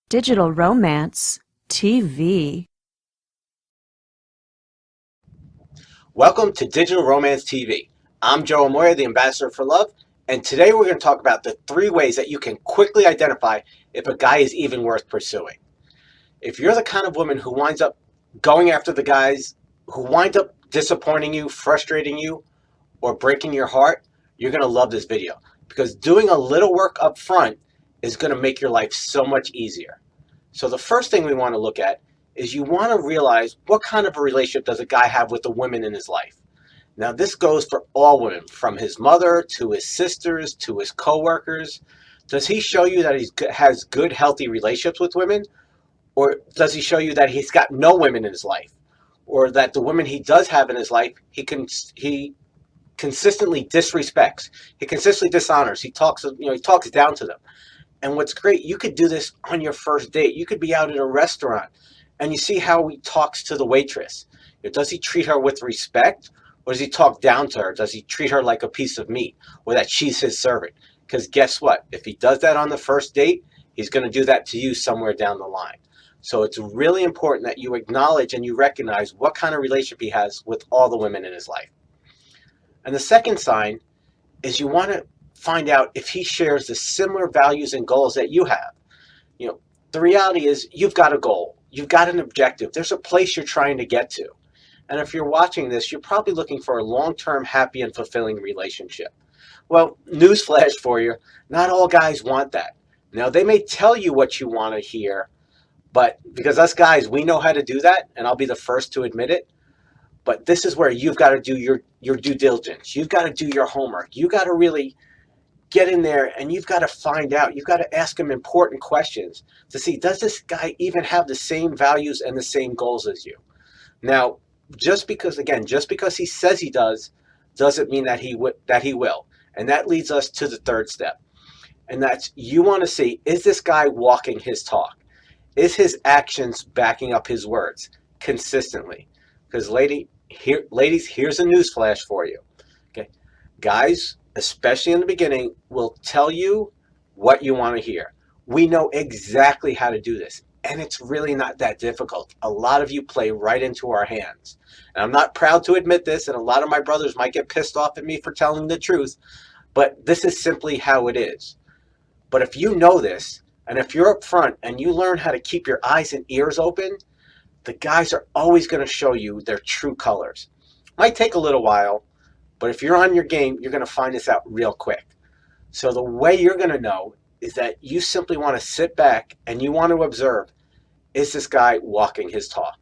Digital Romance TV. Welcome to Digital Romance TV. I'm Joe Amoia, the Ambassador for Love, and today we're going to talk about the 3 ways that you can quickly identify if a guy is even worth pursuing. If you're the kind of woman who winds up going after the guys who wind up disappointing you, frustrating you, or breaking your heart, you're going to love this video because doing a little work up front is going to make your life so much easier. So the first thing we want to look at is you want to realize what kind of a relationship does a guy have with the women in his life. Now this goes for all women, from his mother to his sisters to his coworkers. Does he show you that he has good, healthy relationships with women? Or does he show you that he's got no women in his life? Or that the women he does have in his life, he consistently disrespects. He consistently dishonors. He talks down to them. And what's great, you could do this on your first date. You could be out at a restaurant and you see how he talks to the waitress. Does he treat her with respect, or does he talk down to her? Does he treat her like a piece of meat, or that she's his servant? Because guess what? If he does that on the first date, he's going to do that to you somewhere down the line. So it's really important that you acknowledge and you recognize what kind of relationship he has with all the women in his life. And the second sign is you want to find out if he shares the similar values and goals that you have. The reality is you've got a goal. You've got an objective. There's a place you're trying to get to. And if you're watching this, you're probably looking for a long-term, happy, and fulfilling relationship. Well, newsflash for you, not all guys want that. Now, they may tell you what you want to hear, but because us guys, we know how to do that, and I'll be the first to admit it. But this is where you've got to do your due diligence. You've got to do your homework. You've got to really get in there and you've got to find out. You've got to ask him important questions to see, does this guy even have the same values and the same goals as you? Now, just because he says he does, doesn't mean that he will. And that leads us to the third step. And that's, you want to see, is this guy walking his talk? Is his actions backing up his words consistently? Because ladies, here's a news flash for you. Okay, guys, especially in the beginning, will tell you what you want to hear. We know exactly how to do this, and it's really not that difficult. A lot of you play right into our hands. And I'm not proud to admit this, and a lot of my brothers might get pissed off at me for telling the truth, but this is simply how it is. But if you know this, and if you're up front and you learn how to keep your eyes and ears open, the guys are always going to show you their true colors. Might take a little while, but if you're on your game, you're going to find this out real quick. So the way you're going to know is that you simply want to sit back and you want to observe, is this guy walking his talk?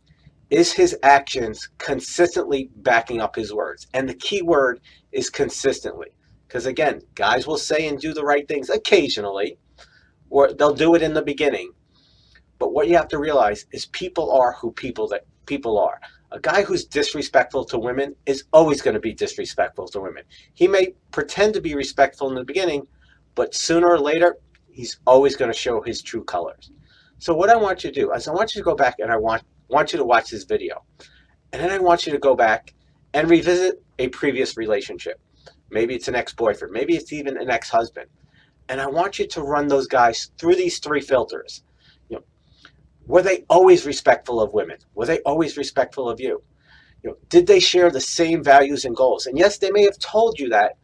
Is his actions consistently backing up his words? And the key word is consistently. Because again, guys will say and do the right things occasionally, or they'll do it in the beginning. But what you have to realize is people are who people are. A guy who's disrespectful to women is always going to be disrespectful to women. He may pretend to be respectful in the beginning, but sooner or later, he's always going to show his true colors. So what I want you to do is I want you to go back and I want you to watch this video. And then I want you to go back and revisit a previous relationship. Maybe it's an ex-boyfriend. Maybe it's even an ex-husband. And I want you to run those guys through these 3 filters. Were they always respectful of women? Were they always respectful of you? Did they share the same values and goals? And yes, they may have told you that,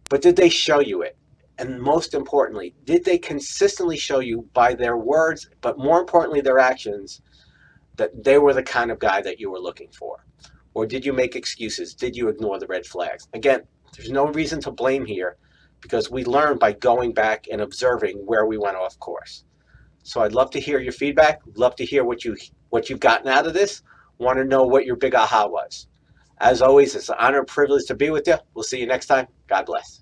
but did they show you it? And most importantly, did they consistently show you by their words, but more importantly, their actions, that they were the kind of guy that you were looking for? Or did you make excuses? Did you ignore the red flags? Again, there's no reason to blame here because we learn by going back and observing where we went off course. So I'd love to hear your feedback. Love to hear what you've gotten out of this. Want to know what your big aha was. As always, it's an honor and privilege to be with you. We'll see you next time. God bless.